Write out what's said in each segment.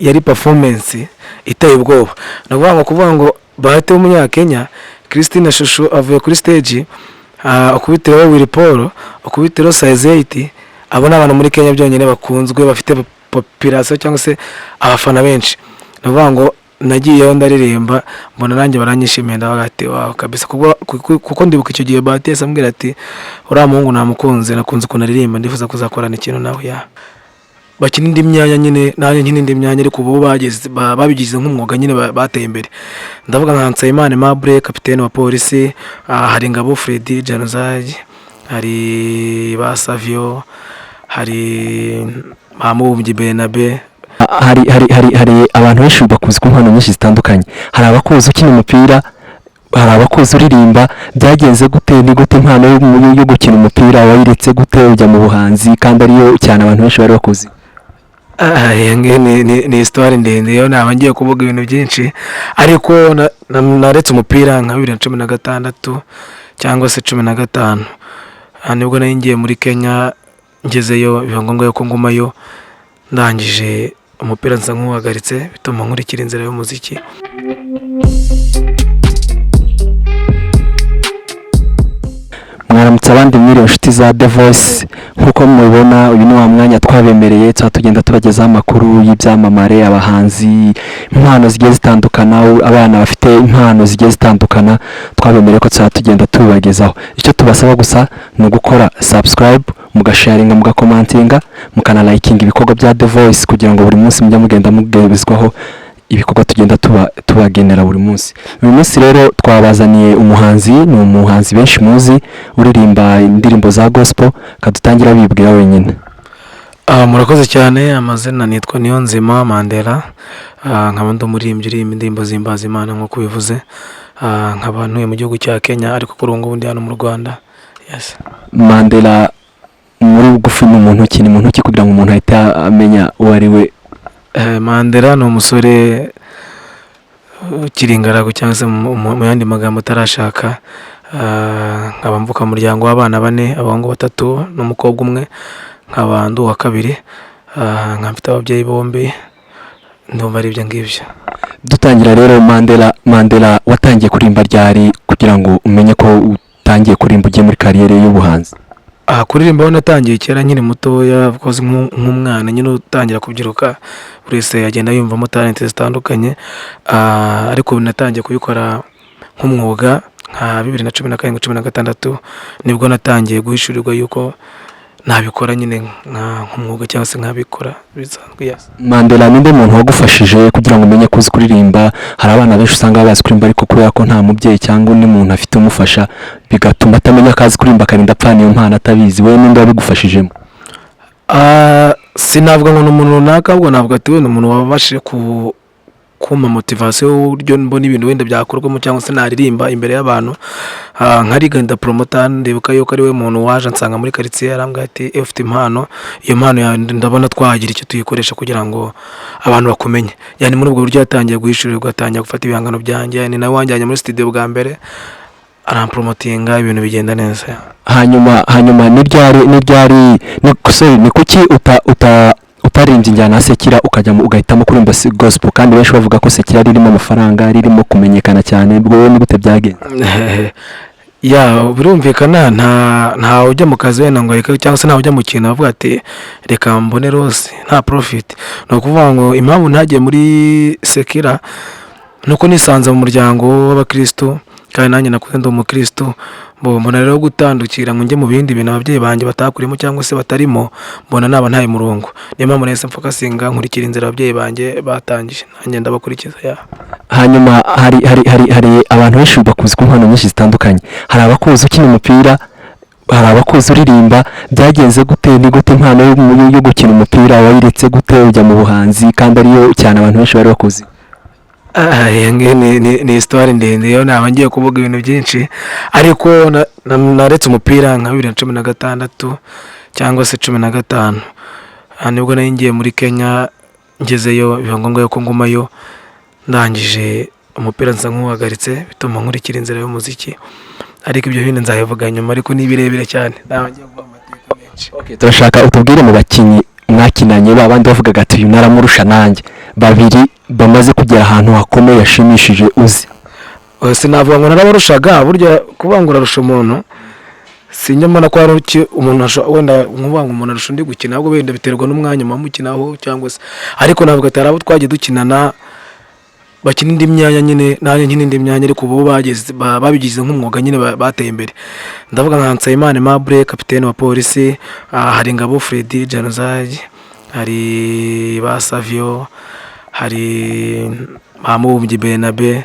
yari performance iteye ubwoba. Navuga kuvuga ngo Bahati w'umunyakenya Christine Shusho avuye kuri stage, akubitiraho Willy Paul, akubitiraho Size 8. Abona abantu muri Kenya byonyine bakunzwe bafite population cyangwa se abafana benshi. Navuga ngo nagiyeho ndaririmba mbona nanjye baranyishimiye ndavuga ati wow kabisa, kuko ndibuka icyo gihe Bahati yasambwira ati uriya muhungu namukunze, nakunze ukuntu aririmba, ndifuza kuzakorana ikintu nawe ya bakina indi myanya nyine, nanjye nkina indi myanya, ariko ubu babigize nk'umwuga nyine bateye imbere. Ndavuga nka Nsayimana Aimable, kapiteni wa polisi, hari Ngabo Freddy Januzaj, hari ba Savio, hari Mamubumbyi Benabe. hari abantu benshi bakuzi ku mpano nyinshi zitandukanye. Hari abakuzi ukina umupira, hari abakuzi uririmba. Byagenze gute, ni gute impano yo gukina umupira wayiretse gute ujya mu buhanzi kandi ariyo cyane abantu benshi bari bakuzi? Ni histoire ndende, yo naba ngiye kuvuga ibintu byinshi, ariko naretse umupira nka 2016 cyangwa se 15. Nibwo nari ngiye muri Kenya, ngezeyo biba ngombwa yuko ngumayo, ndangije umupira nsa nk'uhagaritse, bituma nkurikira inzira y'umuziki. Mwaramutse abandi mwiriwe inshuti za The Voice, nkuko mubibona uyu ni wa mwanya twabemereye tugenda tubagezaho amakuru y'ibyamamare, abahanzi, impano zigiye zitandukana, abana bafite impano zigiye zitandukana, twabemereye ko tugenda tubagezaho. Icyo tubasaba gusa ni ugukora subscribe, mugasharinga, mugakomantinga, mukanalikinga ibikorwa bya The Voice kugira ngo buri munsi mujye mugenda mugebezwaho ibikorwa tugenda tubagenera buri munsi. Uyu munsi rero twabazaniye umuhanzi, ni umuhanzi benshi muzi uririmba indirimbo za gospel, kadutangira bibwira wenyine. Murakoze cyane. Amazina nitwa Niyonzima Mandela, nkaba ndi umuririmbyi uririmba indirimbo zimbaza Imana nk'uko bivuze, nkaba ntuye mu gihugu cya Kenya, ariko kuri ubu ngubu ndi hano mu Rwanda. Yes. Mandela muri bugufi ni muntu ki kugira ngo umuntu ahite amenya uwo ari we? Mandela ni umusore ukiri ingaragu cyangwa se mu yandi magambo utarashaka. Nkaba mvuka mu muryango w'abana 4, abahungu 3 n'umukobwa umwe, nkaba ndi uwa kabiri, nkaba mfite ababyeyi bombi, ndumva ari ibyo ngibyo. Dutangira rero, Mandela watangiye kurimba ryari kugira ngo umenye ko utangiye kurimba ugiye muri kariyeri y'ubuhanzi? Kuririmba aho natangiye kera nkiri mutoya, because nk'umwana nyine utangira kubyiruka, buri wese yagenda yumvamo talent zitandukanye, ariko natangiye kubikora nk'umwuga nka 2015-16 nibwo natangiye guhishurirwa yuko nabikora nyine nk'umwuga cyangwa se nkabikora bisanzwe. Yes. Mandela ninde muntu wagufashije kugira ngo umenye kuzi kuririmba? Hari abana benshi usanga bazi kuririmba ariko kubera ko nta mubyeyi cyangwa undi muntu afite umufasha, bigatuma atamenya akazi kuririmba akarinda apfana iyo mpano atabizi. Wowe ninde wabigufashijemo? Sinavuga ngo umuntu runaka, ahubwo navuga ati we ni umuntu wabashije kumpa motivation y'uburyo mbona ibintu wenda byakorwamo cyangwa se naririmba imbere y'abantu. Nkariganda promoter, ndibuka yuko ari we muntu waje ansanga muri quartier, arambwira ati ufite impano, iyo mpano ndabona twagira icyo tuyikoresha kugira ngo abantu bakumenye. Yani muri ubwo buryo yatangiye guhishurirwa, atangiye gufata ibihangano byanjye, ni nawe wanjyanye muri studio bwa mbere, arampromotinga, ibintu bigenda neza. Hanyuma ni kuki utarimbye injyana Sekira ugahitamo kurimba gospel, kandi benshi bavuga ko Sekira ririmo amafaranga, ririmo kumenyekana cyane? Wowe ni gute byagenze? Birumvikana, nta ujya mu kazi wenda ngo reka, cyangwa se nta ujya mu kintu avuga ati reka mbone rose nta profit. Ni ukuvuga ngo impamvu ntagiye muri Sekira nuko nisanze mu muryango w'abakristo, kandi nanjye nakuze ndi umukristo. Mbona rero gutandukira ngo njye mu bindi bintu ababyeyi banjye batakurimo cyangwa se batarimo, mbona naba ntaye murongo. Niyo mpamvu nahise mfokasinga nkurikira inzira ababyeyi banjye batangije, nanjye ndabakurikiza. Hanyuma hari abantu benshi bakuzi ku mpano nyinshi zitandukanye. Hari abakuzi ukina umupira, hari abakuzi uririmba. Byagenze gute, ni gute impano yo gukina umupira wayiretse gute ujya mu buhanzi kandi ariyo cyane abantu benshi bari bakuzi? Ni histoire ndende, yo naba ngiye kuvuga ibintu byinshi, ariko naretse umupira nka 2016 cyangwa se 15. Nibwo nari ngiye muri Kenya, ngezeyo biba ngombwa yuko ngumayo, ndangije umupira nsa nk'uhagaritse, bituma nkurikira inzira y'umuziki. Ariko ibyo bintu nzabivuga nyuma, ariko ni birebire cyane, naba ngiye kuvuga amateka menshi. Turashaka utubwire mu bakinnyi mwakinanye babandi bavugaga ati uyu naramurusha nanjye babiri bamaze kugera ahantu hakomeye yashimishije uzi? sinavuga ngo narabarushaga, burya kuvuga ngo urarusha umuntu sinjya mbona ko hari umuntu wenda nkuvuga ngo umuntu arusha undi gukina, ahubwo wenda biterwa n'umwanya mukinaho cyangwa se, ariko navuga ati hari abo twagiye dukinana bakina indi myanya nyine, nanjye nkina indi myanya, ariko ubu babigize nk'umwuga nyine, bateye imbere. Ndavuga nka Nsabimana Aimable, kapitene wa polisi, hari Ngabo Freddy Januzaj, hari ba Savio, hari ba Mubumbyi Benabe,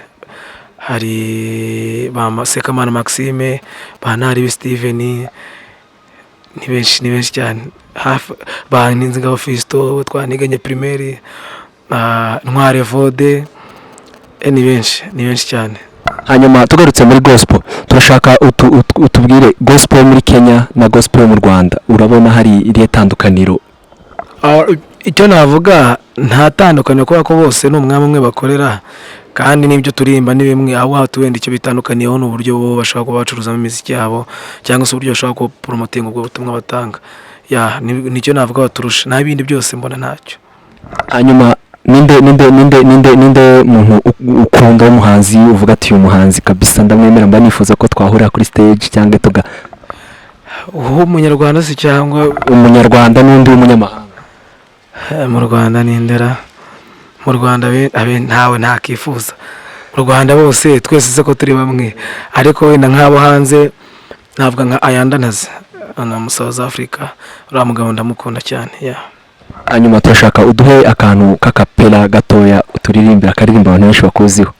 hari ba Sekamana Maxime, ba Ntaribi Steven, ni benshi cyane, ba Ninzingabo Fiston twaniganye primaire, Ntware Vode, ni benshi cyane. Hanyuma tugarutse muri gospel, turashaka utubwire gospel muri Kenya na gospel mu Rwanda, urabona hari irihe tandukaniro? Icyo navuga nta tandukaniro, kubera ko bose ni umwami umwe bakorera, kandi n'ibyo turimba ni bimwe, aho wenda icyo bitandukaniyeho ni uburyo bo bashaka kuba bacuruzamo imiziki yabo, cyangwa se uburyo bashaka ko promoting ubwo butumwa batanga. Nicyo navuga baturusha, nta bindi byose mbona ntacyo. Hanyuma ninde muntu ukunda w'umuhanzi uvuga ati uyu muhanzi kabisa ndamwemera, mba nifuza ko twahurira kuri stage cyangwa umunyarwanda se cyangwa umunyarwanda n'undi w'umunyamahanga? Mu Rwanda nindera, mu Rwanda ntawe ntakifuza, mu Rwanda bose twese se ko turi bamwe, ariko wenda nk'abo hanze navuga nka Ayandanaze mu South Africa, uriya mugabo ndamukunda cyane. Hanyuma turashaka uduhe akantu k'akapera gatoya turirimbira, akaririmba abantu benshi bakuziho.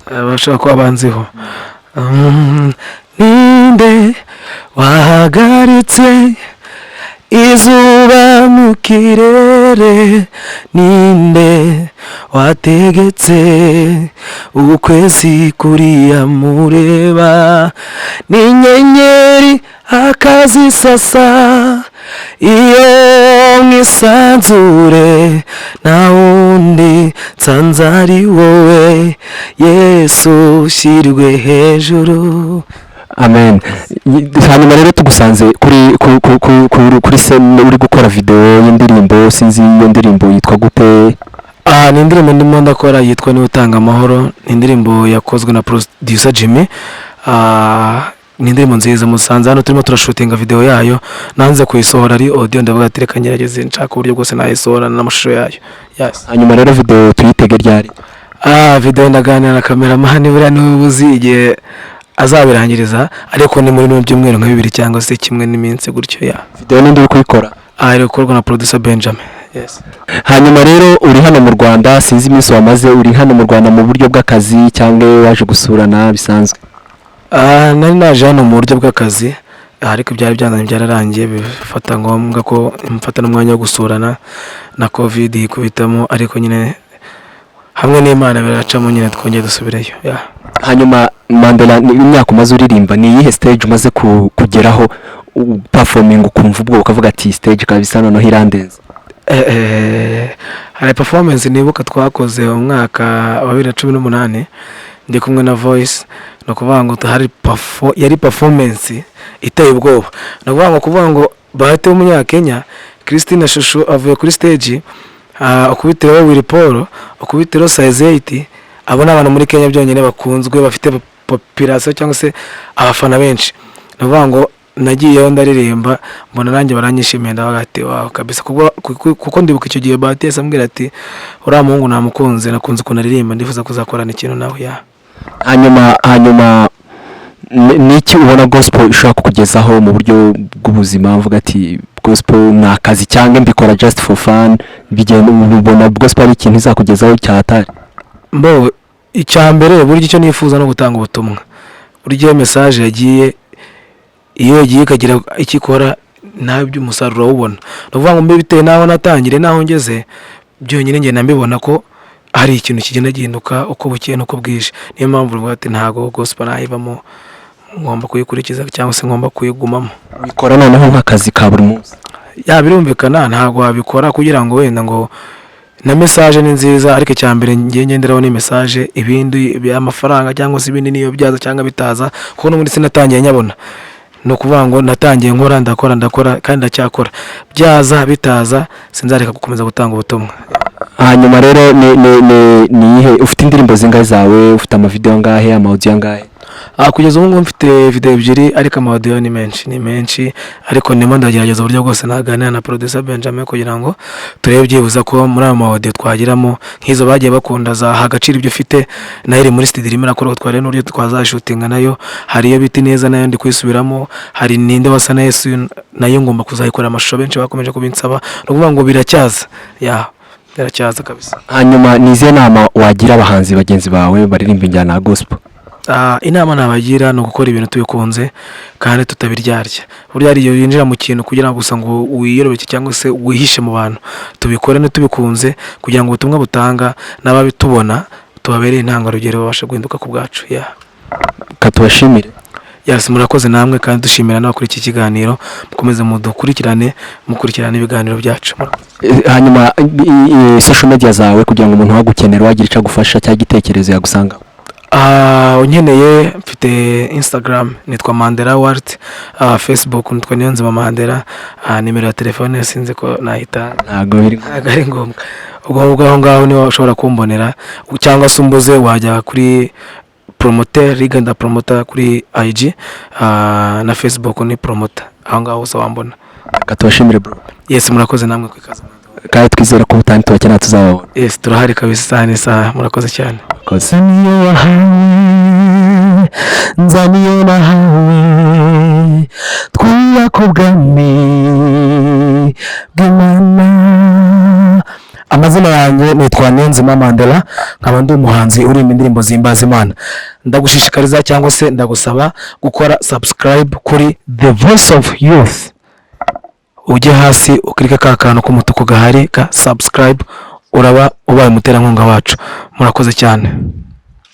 Bashaka kuba banziho. Ninde wahagaritse izuba mu kirere, ninde wategetse ukwezi kuriya mureba, n'inyenyeri akazisasa iyo mwisanzure, nta wundi nsanze ari wowe Yesu, ushyirwe hejuru. Amen. Hanyuma rero tugusanze kuri scene uri gukora video y'indirimbo, sinzi iyo ndirimbo yitwa gute? Ni indirimbo ndimo ndakora yitwa Ni Utanga Amahoro, ni indirimbo yakozwe na producer Jimmy. Ni indirimbo nziza, musanze hano turimo turashutinga video yayo, nanze kuyisohora ari audio, ndavuga ati reka ngerageze nshaka uburyo bwose nayisohora n'amashusho yayo. Hanyuma rero video tuyitege ryari? Video ndaganira na cameraman, buriya niwe ubuzi igihe azabirangiriza, ariko ni muri byumweru nka 2 cyangwa se kimwe n'iminsi gutyo. Video nindi uri kuyikora? Iri gukorwa na producer Benjamin. Hanyuma rero uri hano mu Rwanda, sinzi iminsi wamaze uri hano mu Rwanda mu buryo bw'akazi cyangwa waje gusurana bisanzwe? Nari naje hano mu buryo bw'akazi, ariko byari byananye byararangiye, bifata ngombwa ko mfata n'umwanya wo gusurana na covid ikubitamo, ariko nyine hamwe n'Imana biracamo, nyine twongeye dusubireyo. Hanyuma Mandela, imyaka umaze uririmba, ni iyihe stage umaze kugeraho performing ukumva ubwo ukavuga ati stage kabisa noneho irandenze? Hari performance nibuka twakoze mu mwaka wa 2018 ndi kumwe na Voice, no kuvuga ngo yari performance iteye ubwoba, no kuvuga ngo Bahati w'umunyakenya, Christine Shusho avuye kuri stage, ukubitiro Willy Paul, ukubitiro Size 8, abona abantu muri Kenya byonyine bakunzwe, bafite population cyangwa se abafana benshi. No kuvuga ngo nagiyeho ndaririmba, mbona nanjye baranyishimiye, ndavuga ati wow kabisa, kuko ndibuka icyo gihe Bahati yasambwira ati uriya muhungu namukunze, nakunze ukuntu aririmba, ndifuza kuzakorana ikintu nawe. Hanyuma niki ubona gospel ishaka kukugezaho mu buryo bw'ubuzima, mvuga ati gospel ni akazi cyangwa mbikora just for fun, bigenda ubona gospel ari ikintu izakugezaho cyatari? Icyambere buryo icyo nifuza no gutanga ubutumwa, buryo message yagiye, iyo yagiye ikagira ikikora nawe by'umusaruro wubona, no kuvuga ngo mbe bitewe naho natangire naho ngeze, byonyine nge nambibona ko hari ikintu kigenda gihinduka uko bukeye nuko bwije. Niyo mpamvu uvuga ati ntago gospel nayivamo, ngomba kuyikurikiza cyangwa se ngomba kuyigumamo. Bikora noneho nk'akazi ka buri munsi? Birumvikana, ntago wabikora kugira ngo wenda ngo na message ni nziza, ariko cyambere ngenderaho ni message, ibindi by'amafaranga cyangwa se ibindi niyo byaza cyangwa bitaza, kuko n'ubundi sinatangiye nyabona, ni ukuvuga ngo natangiye ndakora kandi ndacyakora, byaza bitaza sinzareka gukomeza gutanga ubutumwa. hanyuma rero ni ihe ufite indirimbo zingahe zawe, ufite amavideo angahe, amaudio angahe? Kugeza ubu ngubu mfite video ebyiri ariko amaudio ni menshi, ariko ndimo ndagerageza uburyo bwose naganira na producer Benjamin kugira ngo turebe byibuza ko muri ayo maudio twagiramo nk'izo bagiye bakunda za hagaciro ibyo ufite, nayo iri muri studio irimo irakora, tware n'uburyo twazashutinga nayo, hari iyo biti neza nayo ndi kwisubiramo, hari ninde wasa na Yesu nayo ngomba kuzayikora amashusho benshi bakomeje kubinsaba, no kuvuga ngo biracyaza biracyaza kabisa. Hanyuma nize nama wagira abahanzi bagenzi bawe baririmba injyana ya gospel? Inama nabagira no gukora ibintu tubikunze kandi tutabiryarya. Burya ari iyo yinjira mu kintu kugira ngo gusa ngo wiyorobe cyangwa se wihishe mu bantu, tubikore no tubikunze kugira ngo ubutumwa butanga n'ababitubona tubabereye intangarugero babashe guhinduka ku bwacu. Katubashimire. Murakoze namwe kandi dushimira nawe kuri iki kiganiro, mukomeze mudukurikirane ibiganiro byacu. Hanyuma social media zawe kugira ngo umuntu wagukenera wagira icyo agufasha cyangwa igitekerezo yagusanga? Unkeneye mfite Instagram nitwa Mandela Wart, Facebook nitwa Niyonzima Mandela, nimero ya telefone sinzi ko nahita ntago ari ngombwa. Ubwo aho ngaho niho ushobora kumbonera, cyangwa se umbuze wajya kuri promoter Riganda promoter kuri IG na Facebook ni promoter, aho ngaho usa wambona. Katubashimire bro. Murakoze namwe kwikaza kandi twizera ko ubutani tubakena tuzababona. Turahari kabisa nisa, murakoze cyane. Niyo wahawe nzaniyo nahawe twubaka ubwami bw'Imana. Amazina yanjye nitwa Niyonzima Mandela, nkaba ndi umuhanzi uririmba indirimbo zihimbaza Imana. Ndagushishikariza cyangwa se ndagusaba gukora subscribe kuri The Voice of Youth, ujye hasi ukirika ka kantu k'umutuku gahari ka subscribe, uraba ubaye umuterankunga wacu. Murakoze cyane.